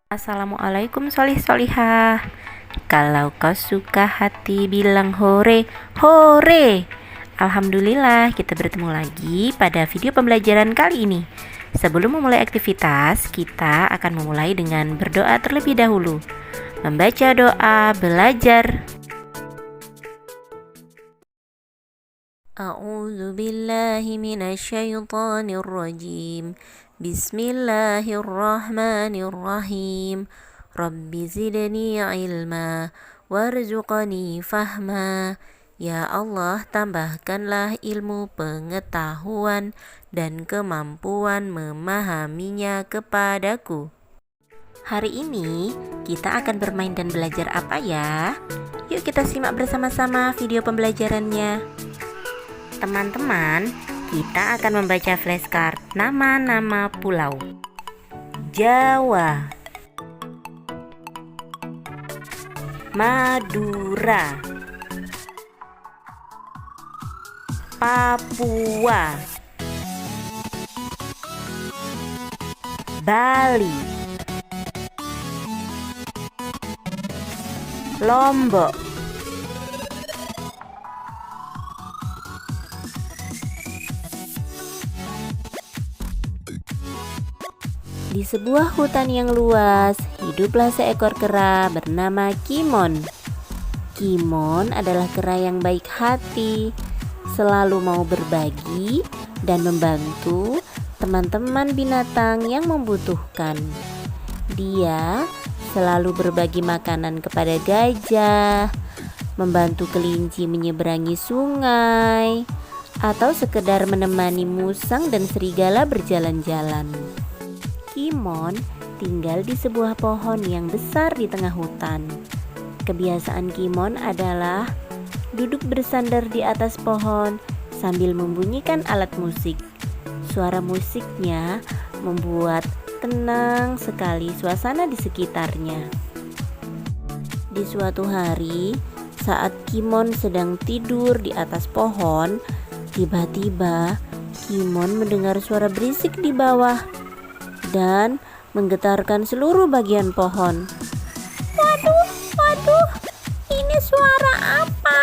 Assalamualaikum solih-solihah. Kalau kau suka hati bilang hore, hore. Alhamdulillah kita bertemu lagi pada video pembelajaran kali ini. Sebelum memulai aktivitas, kita akan memulai dengan berdoa terlebih dahulu. Membaca doa belajar. A'udzu billahi minasyaitonir rajim. Bismillahirrahmanirrahim. Rabbi zidni ilma warzuqni fahma. Ya Allah, tambahkanlah ilmu pengetahuan dan kemampuan memahaminya kepadaku. Hari ini kita akan bermain dan belajar apa ya? Yuk kita simak bersama-sama video pembelajarannya. Teman-teman, kita akan membaca flashcard nama-nama pulau. Jawa, Madura, Papua, Bali, Lombok, Di sebuah hutan yang luas, hiduplah seekor kera bernama Kimon. Kimon adalah kera yang baik hati, selalu mau berbagi dan membantu teman-teman binatang yang membutuhkan. Dia selalu berbagi makanan kepada gajah, membantu kelinci menyeberangi sungai, atau sekedar menemani musang dan serigala berjalan-jalan. Kimon tinggal di sebuah pohon yang besar di tengah hutan. Kebiasaan Kimon adalah duduk bersandar di atas pohon sambil membunyikan alat musik. Suara musiknya membuat tenang sekali suasana di sekitarnya. Di suatu hari, saat Kimon sedang tidur di atas pohon, tiba-tiba Kimon mendengar suara berisik di bawah dan menggetarkan seluruh bagian pohon. Waduh, ini suara apa?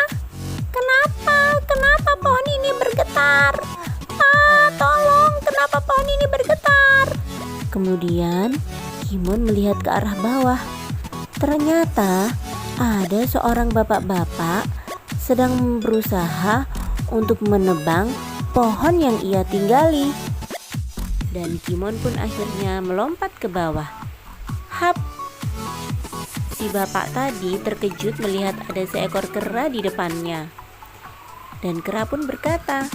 Kenapa pohon ini bergetar? Tolong, kenapa pohon ini bergetar? Kemudian Kimon melihat ke arah bawah. Ternyata ada seorang bapak-bapak sedang berusaha untuk menebang pohon yang ia tinggali. Dan Kimon pun akhirnya melompat ke bawah. Hap! Si bapak tadi terkejut melihat ada seekor kera di depannya. Dan kera pun berkata,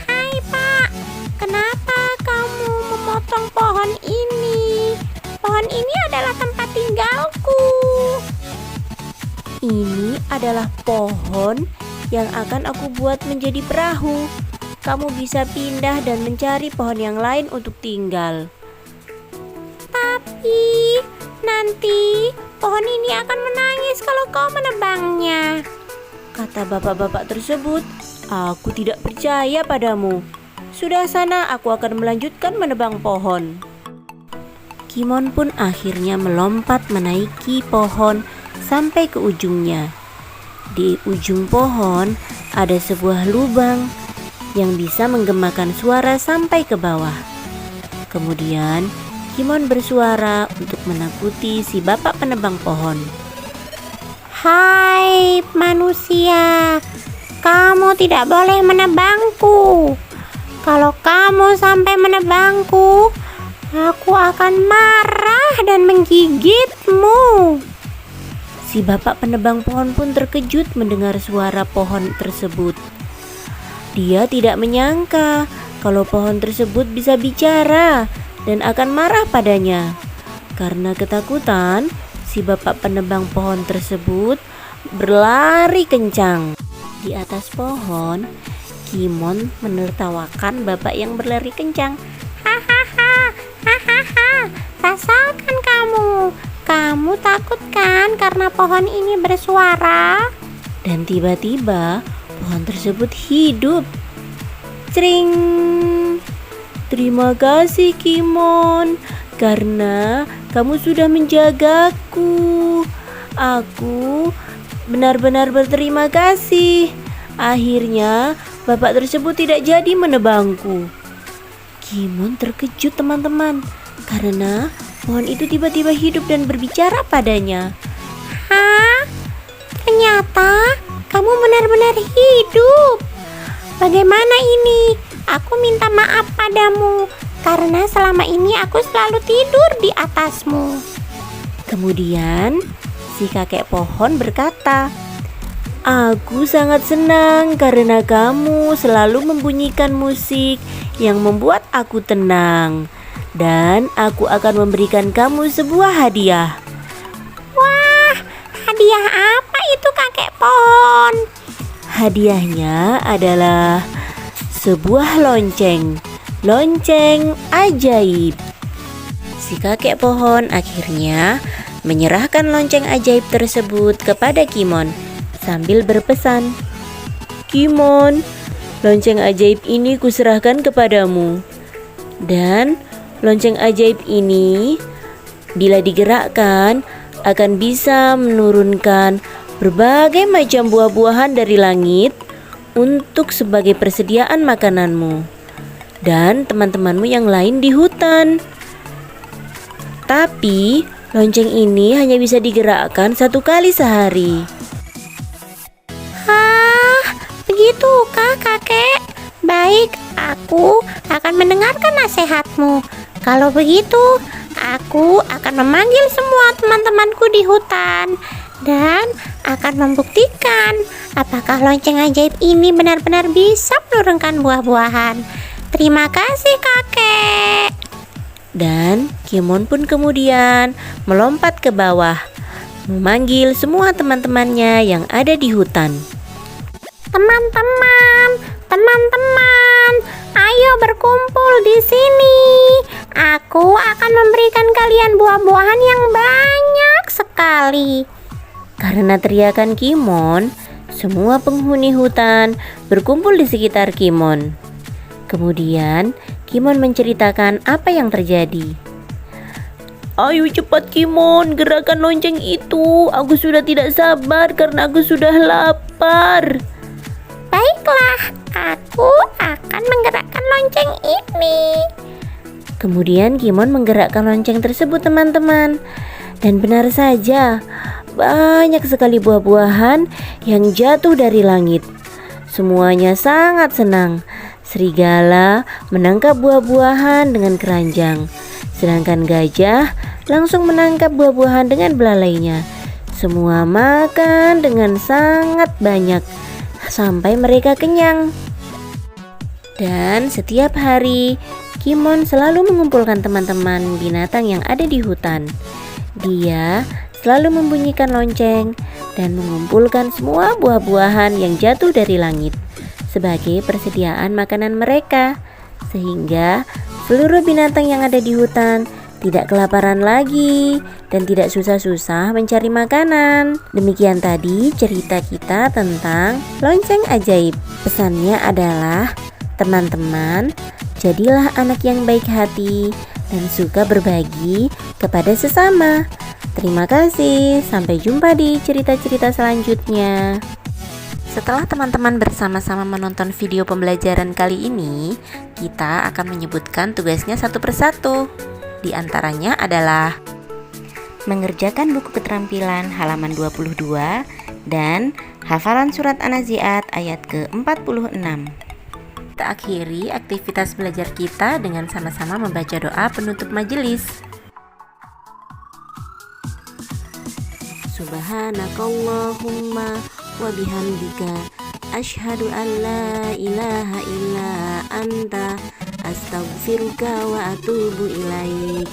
"Hai Pak, kenapa kamu memotong pohon ini? Pohon ini adalah tempat tinggalku." "Ini adalah pohon yang akan aku buat menjadi perahu. Kamu bisa pindah dan mencari pohon yang lain untuk tinggal." "Tapi nanti pohon ini akan menangis kalau kau menebangnya," kata bapak-bapak tersebut. "Aku tidak percaya padamu. Sudah sana, aku akan melanjutkan menebang pohon." Kimon pun akhirnya melompat menaiki pohon sampai ke ujungnya. Di ujung pohon ada sebuah lubang yang bisa menggemakan suara sampai ke bawah. Kemudian Kimon bersuara untuk menakuti si bapak penebang pohon. "Hai manusia, kamu tidak boleh menebangku. Kalau kamu sampai menebangku, aku akan marah dan menggigitmu." Si bapak penebang pohon pun terkejut mendengar suara pohon tersebut. Dia tidak menyangka kalau pohon tersebut bisa bicara dan akan marah padanya. Karena ketakutan, si bapak penebang pohon tersebut berlari kencang. Di atas pohon, Kimon menertawakan bapak yang berlari kencang. "Hahaha, rasakan kamu. Kamu takut kan karena pohon ini bersuara?" Dan tiba-tiba pohon tersebut hidup. Cring! "Terima kasih Kimon, karena kamu sudah menjagaku. Aku benar-benar berterima kasih. Akhirnya bapak tersebut tidak jadi menebangku. Kimon terkejut teman-teman, karena pohon itu tiba-tiba hidup dan berbicara padanya. Hah? Ternyata kamu benar-benar hidup. Bagaimana ini? Aku minta maaf padamu, karena selama ini aku selalu tidur di atasmu. Kemudian si kakek pohon berkata, aku sangat senang karena kamu selalu membunyikan musik yang membuat aku tenang. Dan aku akan memberikan kamu sebuah hadiah. Wah, hadiah apa itu kakek pohon? Hadiahnya adalah sebuah lonceng. Lonceng ajaib. Si kakek pohon akhirnya menyerahkan lonceng ajaib tersebut kepada Kimon sambil berpesan, Kimon, lonceng ajaib ini kuserahkan kepadamu. Dan lonceng ajaib ini bila digerakkan akan bisa menurunkan berbagai macam buah-buahan dari langit untuk sebagai persediaan makananmu dan teman-temanmu yang lain di hutan. Tapi lonceng ini hanya bisa digerakkan 1 kali sehari. Hah, begitukah kakek? Baik, aku akan mendengarkan nasihatmu. Kalau begitu, aku akan memanggil semua teman-temanku di hutan dan akan membuktikan apakah lonceng ajaib ini benar-benar bisa menurunkan buah-buahan. Terima kasih kakek. Dan Kimon pun kemudian melompat ke bawah, memanggil semua teman-temannya yang ada di hutan. Teman-teman, ayo berkumpul di sini. Aku akan memberikan kalian buah-buahan yang banyak sekali. Karena teriakan Kimon, semua penghuni hutan berkumpul di sekitar Kimon. Kemudian Kimon menceritakan apa yang terjadi. Ayo cepat Kimon, gerakan lonceng itu. Aku sudah tidak sabar karena aku sudah lapar. Baiklah, aku akan menggerakkan lonceng ini. Kemudian Kimon menggerakkan lonceng tersebut teman-teman. Dan benar saja, banyak sekali buah-buahan yang jatuh dari langit. Semuanya sangat senang. Serigala menangkap buah-buahan dengan keranjang, sedangkan gajah langsung menangkap buah-buahan dengan belalainya. Semua makan dengan sangat banyak sampai mereka kenyang. Dan setiap hari Kimon selalu mengumpulkan teman-teman binatang yang ada di hutan. Dia selalu membunyikan lonceng dan mengumpulkan semua buah-buahan yang jatuh dari langit sebagai persediaan makanan mereka, sehingga seluruh binatang yang ada di hutan tidak kelaparan lagi dan tidak susah-susah mencari makanan. Demikian tadi cerita kita tentang lonceng ajaib. Pesannya adalah, teman-teman, jadilah anak yang baik hati dan suka berbagi kepada sesama. Terima kasih, sampai jumpa di cerita-cerita selanjutnya. Setelah teman-teman bersama-sama menonton video pembelajaran kali ini, kita akan menyebutkan tugasnya satu persatu. Di antaranya adalah mengerjakan buku keterampilan halaman 22 dan hafalan surat An-Nazi'at ayat ke-46. Kita akhiri aktivitas belajar kita dengan sama-sama membaca doa penutup majelis. Subhanakallahumma wa bihamdika asyhadu an la ilaha illa anta astaghfiruka wa atubu ilaik.